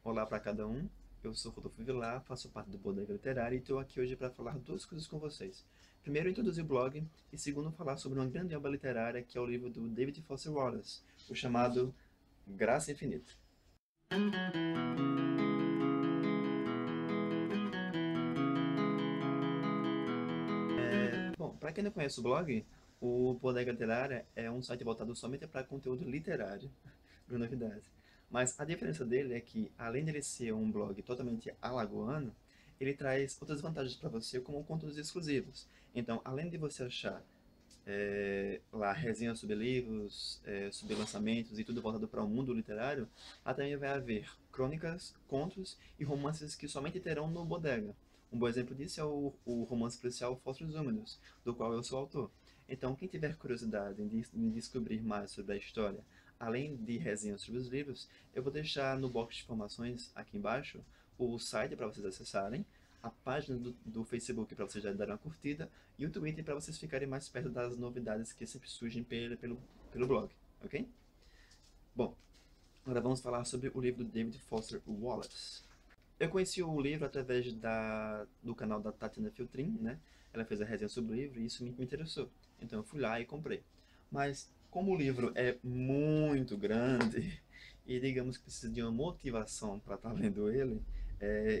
Olá para cada um, eu sou Rodolfo Vilar, faço parte do Bodega Literária e estou aqui hoje para falar duas coisas com vocês. Primeiro, introduzir o blog e segundo, falar sobre uma grande obra literária que é o livro do David Foster Wallace, o chamado Graça Infinita. Bom, para quem não conhece o blog, o Bodega Literária é um site voltado somente para conteúdo literário, por novidade. Mas a diferença dele é que, além dele ser um blog totalmente alagoano, ele traz outras vantagens para você, como conteúdos exclusivos. Então, além de você achar lá resenhas sobre livros, sobre lançamentos e tudo voltado para o mundo literário, lá também vai haver crônicas, contos e romances que somente terão no Bodega. Um bom exemplo disso é o romance policial Fósforos Úmidos, do qual eu sou autor. Então, quem tiver curiosidade em descobrir mais sobre a história, além de resenhas sobre os livros, eu vou deixar no box de informações aqui embaixo o site para vocês acessarem, a página do Facebook para vocês já darem uma curtida e o Twitter para vocês ficarem mais perto das novidades que sempre surgem pelo blog, ok? Bom, agora vamos falar sobre o livro do David Foster Wallace. Eu conheci o livro através do canal da Tatiana Filtrin, né? Ela fez a resenha sobre o livro e isso me interessou. Então eu fui lá e comprei. Mas como o livro é muito grande e digamos que precisa de uma motivação para estar lendo ele,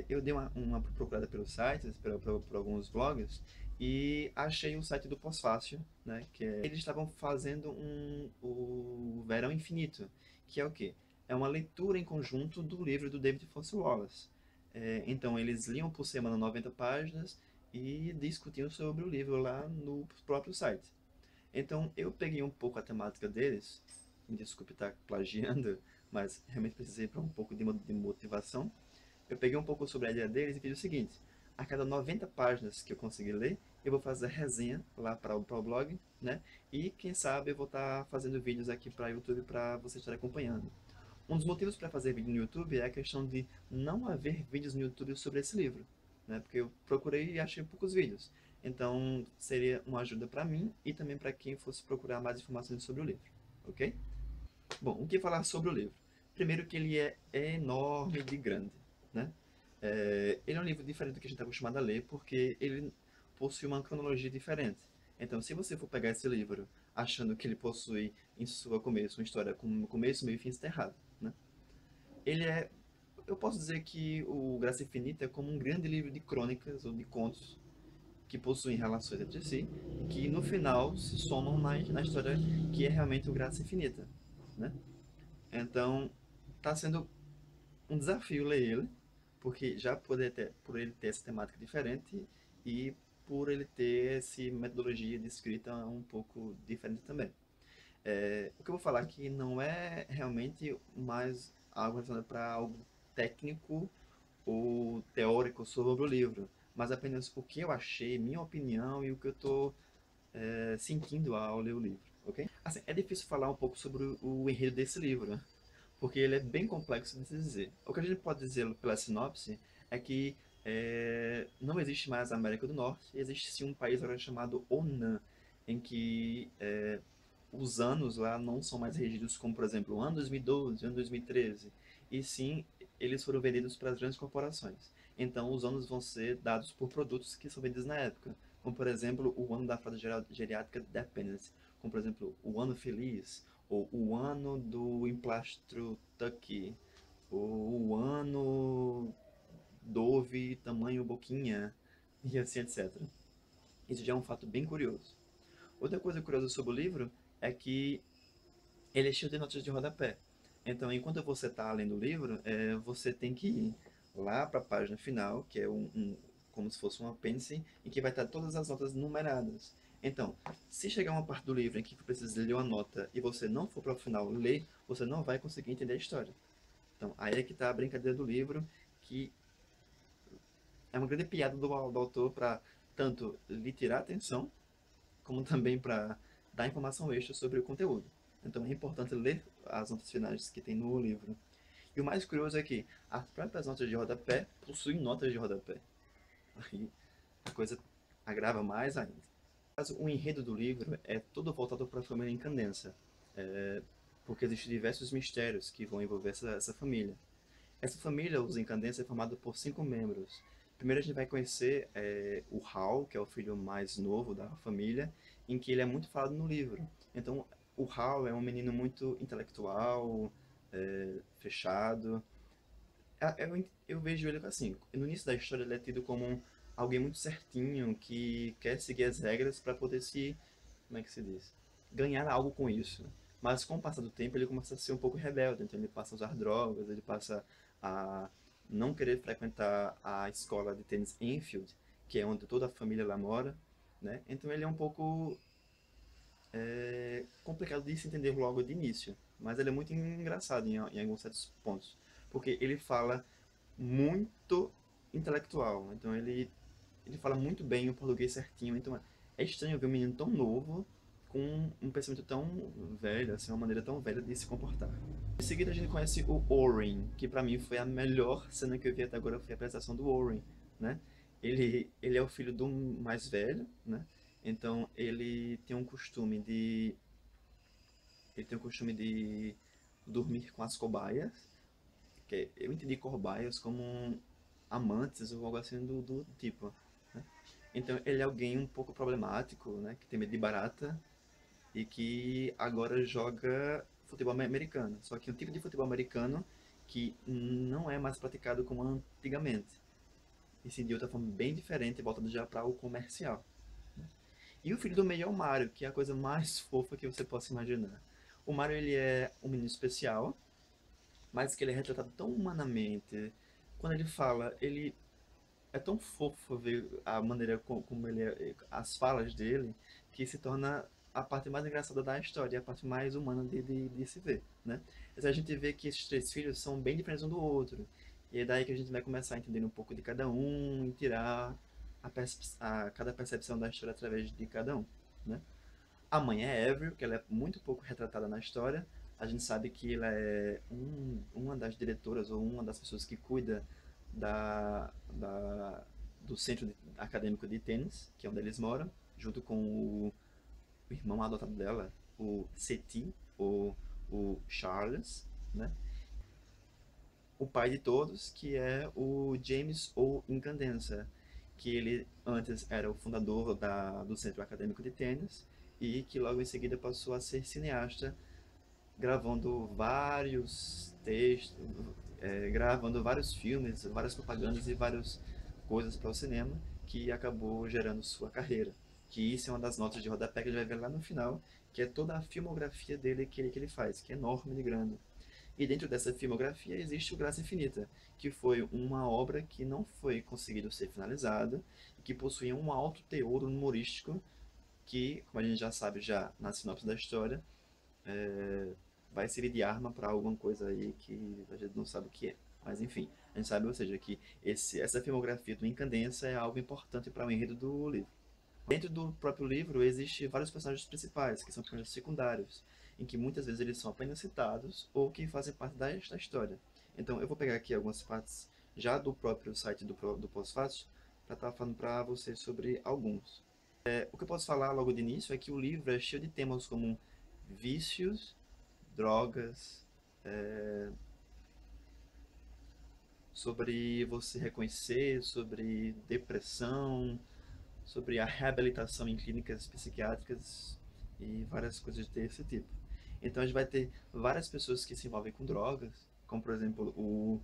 eu dei uma procurada pelos sites, por alguns blogs e achei o site do Pós-Fácil, né? Eles estavam fazendo o Verão Infinito, que é o quê? É uma leitura em conjunto do livro do David Foster Wallace. Então, eles liam por semana 90 páginas e discutiam sobre o livro lá no próprio site. Então, eu peguei um pouco a temática deles, me desculpe estar plagiando, mas realmente precisei para um pouco de motivação. Eu peguei um pouco sobre a ideia deles e fiz o seguinte: a cada 90 páginas que eu conseguir ler, eu vou fazer resenha lá para o blog, né? E quem sabe eu vou estar fazendo vídeos aqui para o YouTube para você estar acompanhando. Um dos motivos para fazer vídeo no YouTube é a questão de não haver vídeos no YouTube sobre esse livro, né? Porque eu procurei e achei poucos vídeos. Então, seria uma ajuda para mim e também para quem fosse procurar mais informações sobre o livro, ok? Bom, o que falar sobre o livro? Primeiro que ele é enorme de grande, né? Ele é um livro diferente do que a gente está acostumado a ler, porque ele possui uma cronologia diferente. Então, se você for pegar esse livro achando que ele possui em sua começo uma história com começo, meio e fim, está errado, né? Ele é, eu posso dizer que o Graça Infinita é como um grande livro de crônicas ou de contos que possuem relações entre si, que no final se somam na história que é realmente o Graça Infinita, né? Então, está sendo um desafio ler ele, porque já por ele ter essa temática diferente e por ele ter essa metodologia de escrita um pouco diferente também. O que eu vou falar aqui não é realmente mais algo relacionado para algo técnico ou teórico sobre o livro, mas apenas o que eu achei, minha opinião e o que eu estou sentindo ao ler o livro, ok? Assim, é difícil falar um pouco sobre o enredo desse livro, porque ele é bem complexo de se dizer. O que a gente pode dizer pela sinopse é que não existe mais a América do Norte, existe sim um país agora chamado Onan, em que os anos lá não são mais regidos como, por exemplo, o ano 2012, o ano 2013, e sim eles foram vendidos para as grandes corporações. Então os anos vão ser dados por produtos que são vendidos na época, como por exemplo o ano da fralda geriátrica Dependence, como por exemplo o ano feliz, ou o ano do emplastro Tucky, ou o ano Dove tamanho boquinha, e assim etc. Isso já é um fato bem curioso. Outra coisa curiosa sobre o livro é que ele é cheio de notas de rodapé. Então, enquanto você está lendo o livro, você tem que ir lá para a página final, que é como se fosse um apêndice, em que vai estar todas as notas numeradas. Então, se chegar uma parte do livro em que você precisa ler uma nota e você não for para o final ler, você não vai conseguir entender a história. Então, aí é que está a brincadeira do livro, que é uma grande piada do autor para tanto lhe tirar a atenção, como também para dar informação extra sobre o conteúdo. Então é importante ler as notas finais que tem no livro. E o mais curioso é que as próprias notas de rodapé possuem notas de rodapé. Aí a coisa agrava mais ainda. O enredo do livro é todo voltado para a família Incandensa, porque existem diversos mistérios que vão envolver essa família. Essa família, os Incandescentes, é formada por 5 membros. Primeiro a gente vai conhecer o Hal, que é o filho mais novo da família, em que ele é muito falado no livro. Então, o Hal é um menino muito intelectual, fechado. Eu vejo ele assim, no início da história ele é tido como alguém muito certinho, que quer seguir as regras para poder se, como é que se diz? Ganhar algo com isso. Mas com o passar do tempo ele começa a ser um pouco rebelde, então ele passa a usar drogas, ele passa a não querer frequentar a escola de tênis Enfield, que é onde toda a família lá mora, né? Então ele é um pouco complicado de se entender logo de início, mas ele é muito engraçado em alguns certos pontos, porque ele fala muito intelectual, então ele fala muito bem o português certinho, então é estranho ver um menino tão novo com um pensamento tão velho, assim, uma maneira tão velha de se comportar. Em seguida a gente conhece o Oren, que pra mim foi a melhor cena que eu vi até agora, foi a apresentação do Oren, né? Ele é o filho do mais velho, né? Então ele tem o costume de dormir com as cobaias, que eu entendi cobaias como amantes ou algo assim do tipo, né? Então ele é alguém um pouco problemático, né? Que tem medo de barata e que agora joga futebol americano. Só que um tipo de futebol americano que não é mais praticado como antigamente. E sim de outra forma bem diferente, voltado já para o comercial. E o filho do meio é o Mario, que é a coisa mais fofa que você possa imaginar. O Mario ele é um menino especial, mas que ele é retratado tão humanamente. Quando ele fala, ele é tão fofo ver a maneira como ele é, as falas dele, que se torna a parte mais engraçada da história, a parte mais humana de se ver, né? Mas a gente vê que esses 3 filhos são bem diferentes um do outro. E é daí que a gente vai começar a entender um pouco de cada um e tirar cada percepção da história através de cada um, né? A mãe é Avril, que ela é muito pouco retratada na história. A gente sabe que ela é uma das diretoras ou uma das pessoas que cuida do centro acadêmico de tênis, que é onde eles moram, junto com o irmão adotado dela, o Seti, ou o Charles, né? O pai de todos, que é o James ou Incandenza, que ele antes era o fundador do Centro Acadêmico de Tênis e que logo em seguida passou a ser cineasta, gravando vários textos, gravando vários filmes, várias propagandas e várias coisas para o cinema, que acabou gerando sua carreira. Que isso é uma das notas de rodapé que a gente vai ver lá no final, que é toda a filmografia dele que ele faz, que é enorme de grande. E dentro dessa filmografia existe o Graça Infinita, que foi uma obra que não foi conseguido ser finalizada e que possuía um alto teor humorístico que, como a gente já sabe já na sinopse da história, vai servir de arma para alguma coisa aí que a gente não sabe o que é. Mas enfim, a gente sabe, ou seja, que essa filmografia do Incandescência é algo importante para o enredo do livro. Dentro do próprio livro, existem vários personagens principais, que são personagens secundários, em que muitas vezes eles são apenas citados ou que fazem parte da história. Então, eu vou pegar aqui algumas partes já do próprio site do Pós-Fácil para estar falando para vocês sobre alguns. O que eu posso falar logo de início é que o livro é cheio de temas como vícios, drogas, sobre você reconhecer, sobre depressão, sobre a reabilitação em clínicas psiquiátricas e várias coisas desse tipo. Então a gente vai ter várias pessoas que se envolvem com drogas, como por exemplo o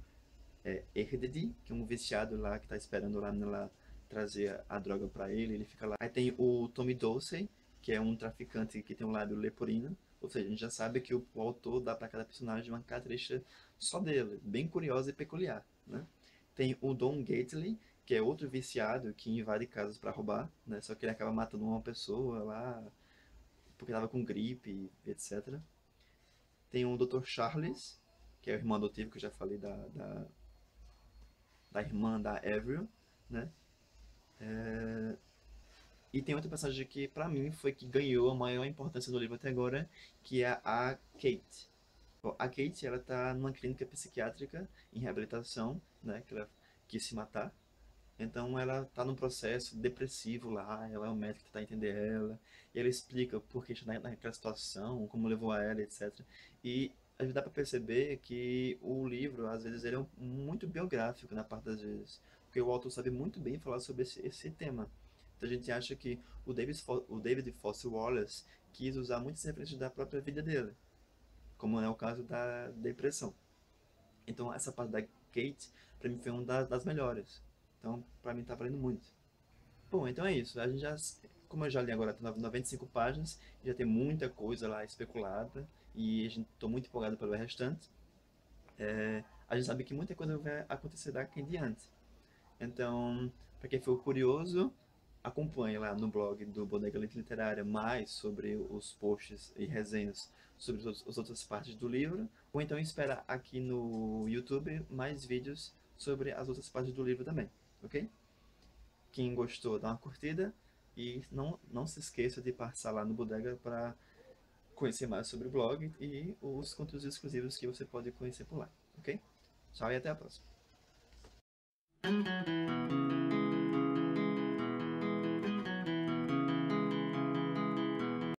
Erdedi, que é um viciado lá que está esperando lá nela trazer a droga para ele, ele fica lá. Aí tem o Tommy Dorsey, que é um traficante que tem um lábio leporino, ou seja, a gente já sabe que o autor dá para cada personagem uma característica só dele, bem curiosa e peculiar, né? Tem o Don Gately, que é outro viciado que invade casas para roubar, né? Só que ele acaba matando uma pessoa lá porque estava com gripe, etc. Tem o Dr. Charles, que é o irmão adotivo que eu já falei da irmã da Avril, né? E tem outra personagem que, pra mim, foi que ganhou a maior importância do livro até agora, que é a Kate. Bom, a Kate, ela tá numa clínica psiquiátrica em reabilitação, né, que ela quis se matar. Então ela tá num processo depressivo lá, ela é o médico que tá entender ela, e ela explica por que está naquela situação, como levou a ela, etc. E dá para perceber que o livro, às vezes, ele é muito biográfico na parte das vezes, porque o autor sabe muito bem falar sobre esse tema. Então a gente acha que o David Foster Wallace quis usar muitas referências da própria vida dele, como é o caso da depressão. Então essa parte da Kate, para mim, foi uma das melhores. Então, para mim, tá valendo muito. Bom, então é isso. A gente já, como eu já li agora, tem 95 páginas, já tem muita coisa lá especulada, e a gente tô muito empolgado pelo restante. A gente sabe que muita coisa vai acontecer daqui em diante. Então, para quem for curioso, acompanhe lá no blog do Bodega Literária mais sobre os posts e resenhas sobre as outras partes do livro, ou então espera aqui no YouTube mais vídeos sobre as outras partes do livro também, ok? Quem gostou, dá uma curtida e não se esqueça de passar lá no Bodega para conhecer mais sobre o blog e os conteúdos exclusivos que você pode conhecer por lá, ok? Tchau e até a próxima.